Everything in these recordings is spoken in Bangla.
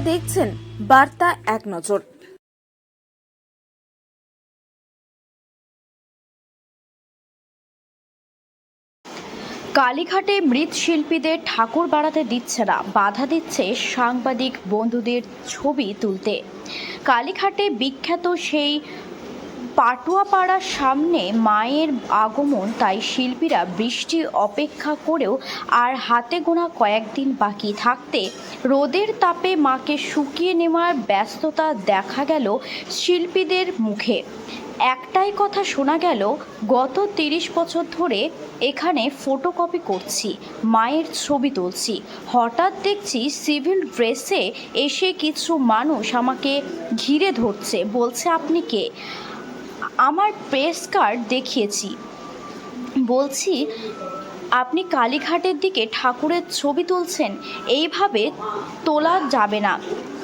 দেখছেন বার্তা এক নজর। কালীঘাটে মৃৎশিল্পীদের ঠাকুর বাড়াতে দিচ্ছে না, বাধা দিচ্ছে সাংবাদিক বন্ধুদের ছবি তুলতে। কালীঘাটে বিখ্যাত সেই পাটুয়াপাড়ার সামনে মায়ের আগমন, তাই শিল্পীরা বৃষ্টি অপেক্ষা করেও আর হাতে গোনা কয়েকদিন বাকি থাকতে রোদের তাপে মাকে শুকিয়ে নেওয়ার ব্যস্ততা দেখা গেল শিল্পীদের মুখে। একটাই কথা শোনা গেল, গত 30 বছর ধরে এখানে ফটোকপি করছি, মায়ের ছবি তুলছি, হঠাৎ দেখছি সিভিল ড্রেসে এসে কিছু মানুষ আমাকে ঘিরে ধরছে, বলছে আপনি কে? আমার প্রেস কার্ড দেখিয়েছি, বলছি আপনি কালীঘাটের দিকে ঠাকুরের ছবি তুলছেন, এইভাবে তোলা যাবে না।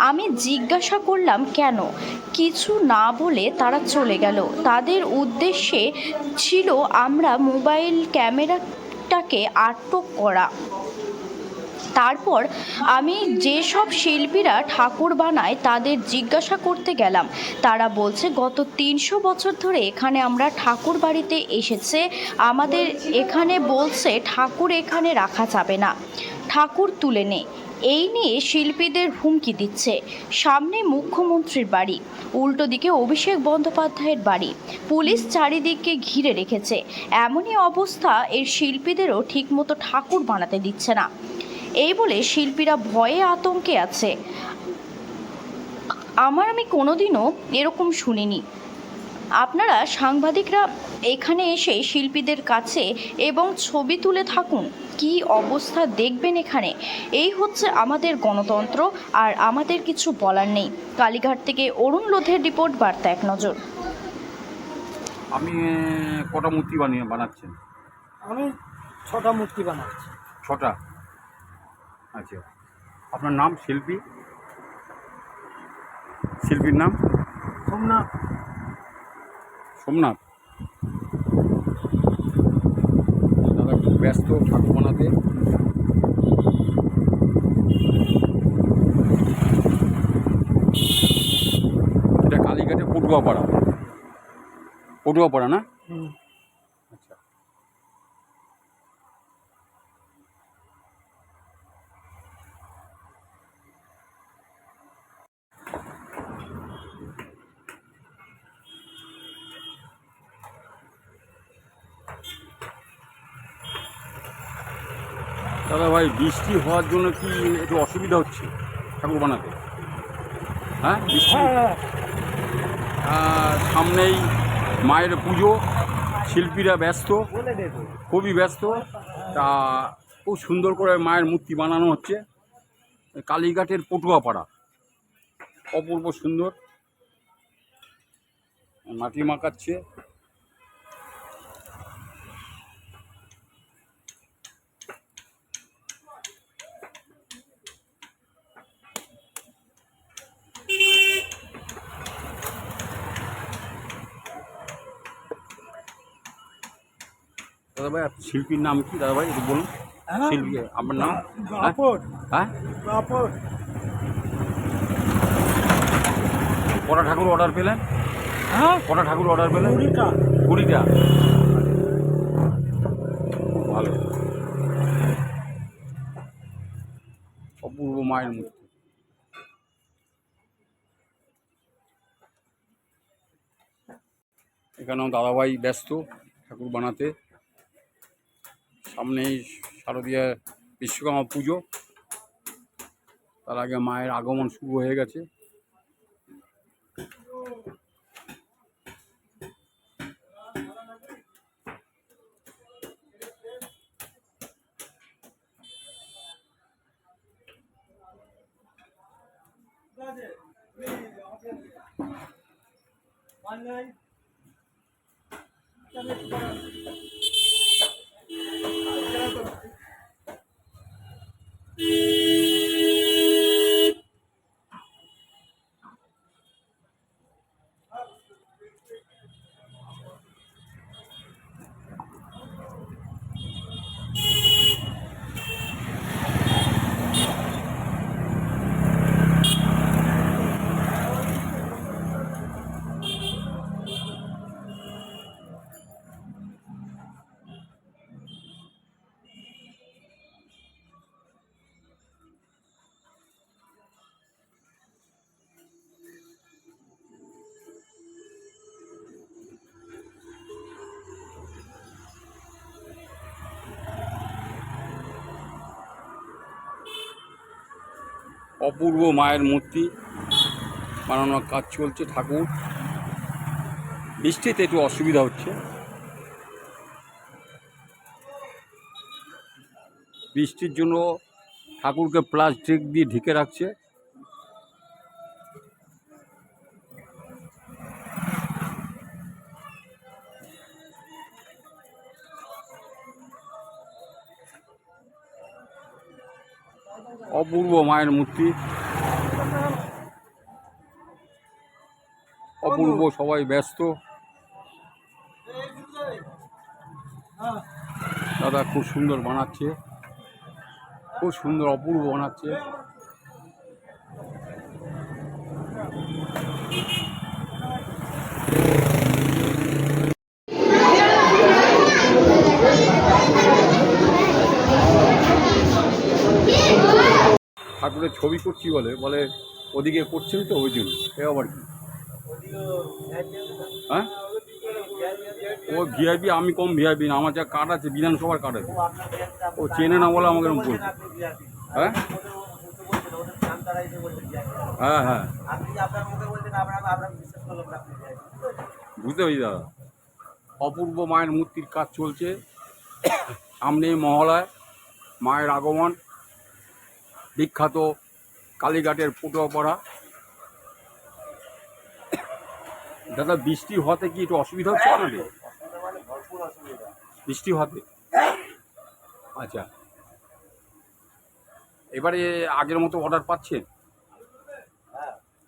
আমি জিজ্ঞাসা করলাম কেন, কিছু না বলে তারা চলে গেল। তাদের উদ্দেশ্যে ছিল আমরা মোবাইল ক্যামেরাটাকে আটক করা। তারপর আমি যেসব শিল্পীরা ঠাকুর বানায় তাদের জিজ্ঞাসা করতে গেলাম, তারা বলছে গত 300 বছর ধরে এখানে আমরা ঠাকুর বাড়িতে এসেছে, আমাদের এখানে বলছে ঠাকুর এখানে রাখা যাবে না, ঠাকুর তুলে নে। এই নিয়ে শিল্পীদের হুমকি দিচ্ছে। সামনে মুখ্যমন্ত্রীর বাড়ি, উল্টো দিকে অভিষেক বন্দ্যোপাধ্যায়ের বাড়ি, পুলিশ চারিদিকে ঘিরে রেখেছে। এমনই অবস্থা, এর শিল্পীদেরও ঠিকমতো ঠাকুর বানাতে দিচ্ছে না। এই বলে শিল্পীরা ভয়ে আতঙ্কে আছে। আমি কোনোদিনও এরকম শুনিনি। আপনারা সাংবাদিকরা এখানে এসে শিল্পীদের কাছে এবং ছবি তুলে থাকুন, কি অবস্থা দেখবেন এখানে। এই হচ্ছে আমাদের গণতন্ত্র, আর আমাদের কিছু বলার নেই। কালীঘাট থেকে অরুণ লোধের রিপোর্ট, বার্তা এক নজর। আমি কটা মূর্তি বানাচ্ছেন? আমি 6টা মূর্তি বানাচ্ছি। 6টা? আচ্ছা, আপনার নাম? শিল্পীর নাম? সোমনাথ। সোমনাথ। দাদা খুব ব্যস্ত ঠাকুর বানাতে। এটা কালীঘাটে পটুয়াপাড়া না? আচ্ছা, দাদা ভাই বৃষ্টি হওয়ার জন্য কি একটু অসুবিধা হচ্ছে ঠাকুর বানাতে? হ্যাঁ, বৃষ্টি সামনেই মায়ের পুজো, শিল্পীরা ব্যস্ত, খুবই ব্যস্ত। তা খুব সুন্দর করে মায়ের মূর্তি বানানো হচ্ছে। কালীঘাটের পটুয়াপাড়া, অপূর্ব সুন্দর, মাটি মাখাচ্ছে। দাদা ভাই শিল্পীর নাম কি দাদা ভাই, একটু বলুন। শিল্পী আপনার নাম? হ্যাঁ, কটা ঠাকুর অর্ডার পেলেন? কটা ঠাকুর অর্ডার পেলেন? 20টা। খুব ভালো, অপূর্ব মায়ের মূর্তি। এখানেও দাদাভাই ব্যস্ত ঠাকুর বানাতে। সামনেই শারদীয়া বিশ্বকর্মা পুজো, তার আগে মায়ের আগমন শুরু হয়ে গেছে। অপূর্ব মায়ের মূর্তি বানানোর কাজ চলছে। ঠাকুর বৃষ্টিতে একটু অসুবিধা হচ্ছে, বৃষ্টির জন্য ঠাকুরকে প্লাস্টিক দিয়ে ঢেকে রাখছে। অপূর্ব মায়ের মূর্তি, অপূর্ব, সবাই ব্যস্ত। দাদা খুব সুন্দর বানাচ্ছে, খুব সুন্দর অপূর্ব বানাচ্ছে। ঠাকুরের ছবি করছি বলে বলে ওদিকে করছেন তো ওই জন্য। এ আবার কি? হ্যাঁ, ও ভিআইপি, আমি কম ভিআইপি না। আমার যা কার্ড আছে, বিধানসভার কার্ড আছে, ও চেনে না বলে আমাকে এরকম বলছে। হ্যাঁ হ্যাঁ হ্যাঁ, বুঝতে পেরেছি দাদা। অপূর্ব মায়ের মূর্তির কাজ চলছে, সামনেই মহালয়, মায়ের আগমন, বিখ্যাত কালীঘাটের পটুয়াপাড়া। দাদা বৃষ্টি হওয়াতে কি একটু অসুবিধা হচ্ছে আপনাদের? বৃষ্টি হওয়াতে, আচ্ছা। এবারে আগের মতো অর্ডার পাচ্ছেন?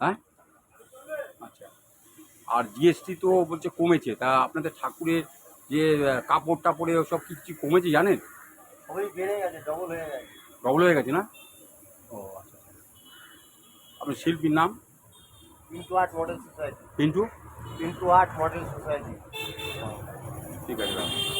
হ্যাঁ, আচ্ছা। আর জিএসটি তো বলছে কমেছে, তা আপনাদের ঠাকুরের যে কাপড় টাপড়ে ওসব কিছু কমেছে জানেন? ডবল হয়ে গেছে না? ও আচ্ছা। আপনার শিল্পীর নাম? Pintu art model society. Pintu Pintu art model society. ঠিক আছে দাদা।